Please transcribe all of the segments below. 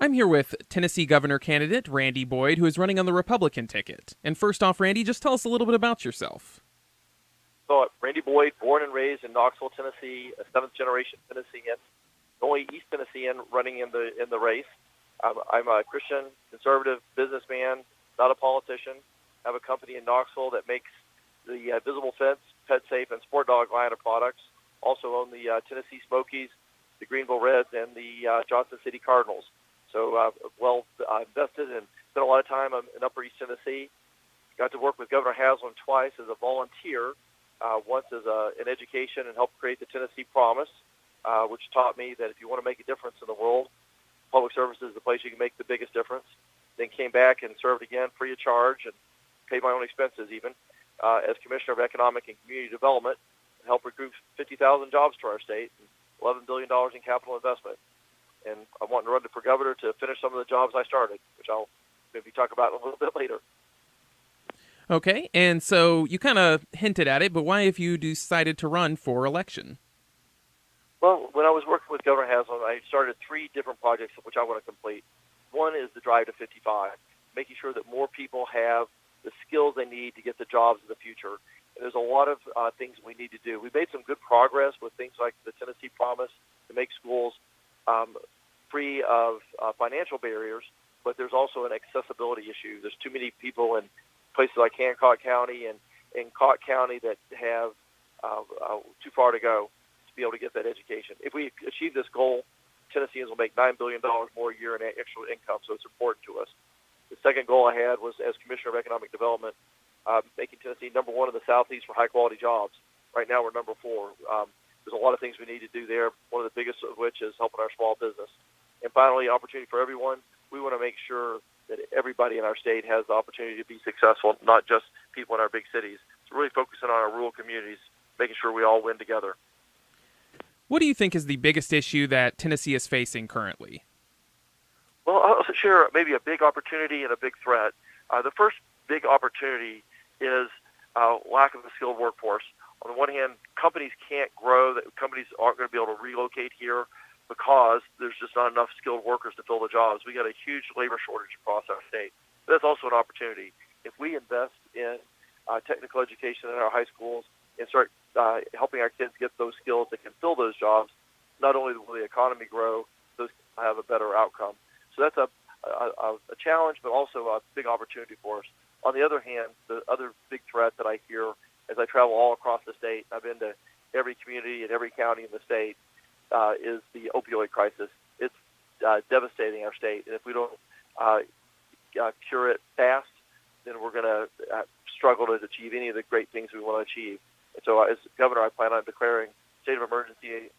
I'm here with Tennessee governor candidate Randy Boyd, who is running on the Republican ticket. And first off, Randy, just tell us a little bit about yourself. So, Randy Boyd, born and raised in Knoxville, Tennessee, a seventh-generation Tennessean, the only East Tennessean running in the race. I'm a Christian, conservative businessman, not a politician. I have a company in Knoxville that makes the Visible Fence, Pet Safe, and Sport Dog line of products. Also own the Tennessee Smokies, the Greenville Reds, and the Johnson City Cardinals. So, well invested and spent a lot of time in Upper East Tennessee. Got to work with Governor Haslam twice as a volunteer. Once as in education and helped create the Tennessee Promise, which taught me that if you want to make a difference in the world, public service is the place you can make the biggest difference. Then came back and served again free of charge and paid my own expenses even as Commissioner of Economic and Community Development, and helped recruit 50,000 jobs to our state and $11 billion in capital investment. And I want to run for governor to finish some of the jobs I started, which I'll maybe talk about a little bit later. Okay, and so you kind of hinted at it, but why have you decided to run for election? Well, when I was working with Governor Haslam, I started 3 different projects which I want to complete. One is the Drive to 55, making sure that more people have the skills they need to get the jobs of the future. And there's a lot of things we need to do. We've made some good progress with things like the Tennessee Promise to make schools free of financial barriers, but there's also an accessibility issue. There's too many people in places like Hancock County and in Cott County that have too far to go to be able to get that education. If we achieve this goal, Tennesseans will make $9 billion more a year in extra income, so it's important to us. The second goal I had was, as Commissioner of Economic Development, making Tennessee number 1 in the Southeast for high-quality jobs. Right now we're number 4. There's a lot of things we need to do there, one of the biggest of which is helping our small business. And finally, opportunity for everyone. We want to make sure that everybody in our state has the opportunity to be successful, not just people in our big cities. So really focusing on our rural communities, making sure we all win together. What do you think is the biggest issue that Tennessee is facing currently? Well, I'll share maybe a big opportunity and a big threat. The first big opportunity is lack of a skilled workforce. On the one hand, companies can't grow. Companies aren't going to be able to relocate here because there's just not enough skilled workers to fill the jobs. We got a huge labor shortage across our state. But that's also an opportunity. If we invest in technical education in our high schools and start helping our kids get those skills that can fill those jobs, not only will the economy grow, those will have a better outcome. So that's a challenge, but also a big opportunity for us. On the other hand, the other big threat that I hear as I travel all across the state, I've been to every community and every county in the state, is the opioid crisis. It's devastating our state, and if we don't cure it fast, then we're going to struggle to achieve any of the great things we want to achieve. And so as governor, I plan on declaring state of emergency,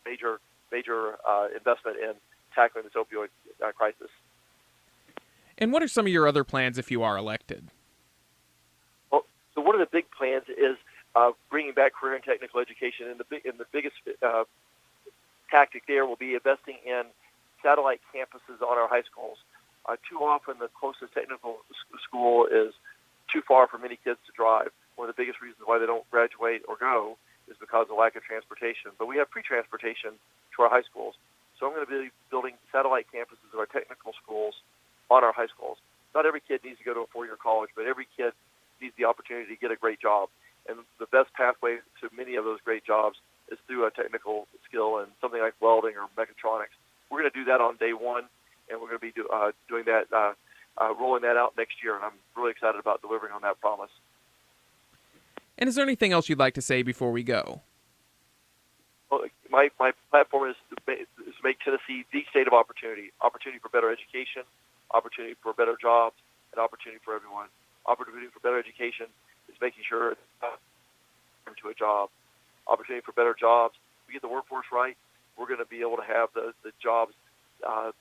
major investment in tackling this opioid crisis. And what are some of your other plans if you are elected? Well, so one of the big plans is bringing back career and technical education, and the biggest tactic there will be investing in satellite campuses on our high schools. Too often, the closest technical school is too far for many kids to drive. One of the biggest reasons why they don't graduate or go is because of lack of transportation. But we have free transportation to our high schools. So I'm going to be building satellite campuses of our technical schools on our high schools. Not every kid needs to go to a 4-year college, but every kid needs the opportunity to get a great job. And the best pathway to many of those great jobs is through a technical skill and something like welding or mechatronics. We're going to do that on day 1, and we're going to be doing that, rolling that out next year. And I'm really excited about delivering on that promise. And is there anything else you'd like to say before we go? Well, my platform is to make Tennessee the state of opportunity for better education, opportunity for better jobs, and opportunity for everyone. Opportunity for better education is making sure it's to a job. Opportunity for better jobs. If we get the workforce right, we're going to be able to have the jobs of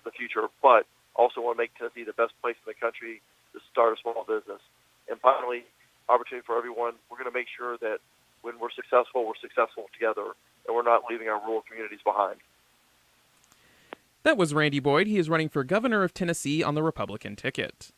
the future, but also want to make Tennessee the best place in the country to start a small business. And finally, opportunity for everyone. We're going to make sure that when we're successful together, and we're not leaving our rural communities behind. That was Randy Boyd. He is running for governor of Tennessee on the Republican ticket.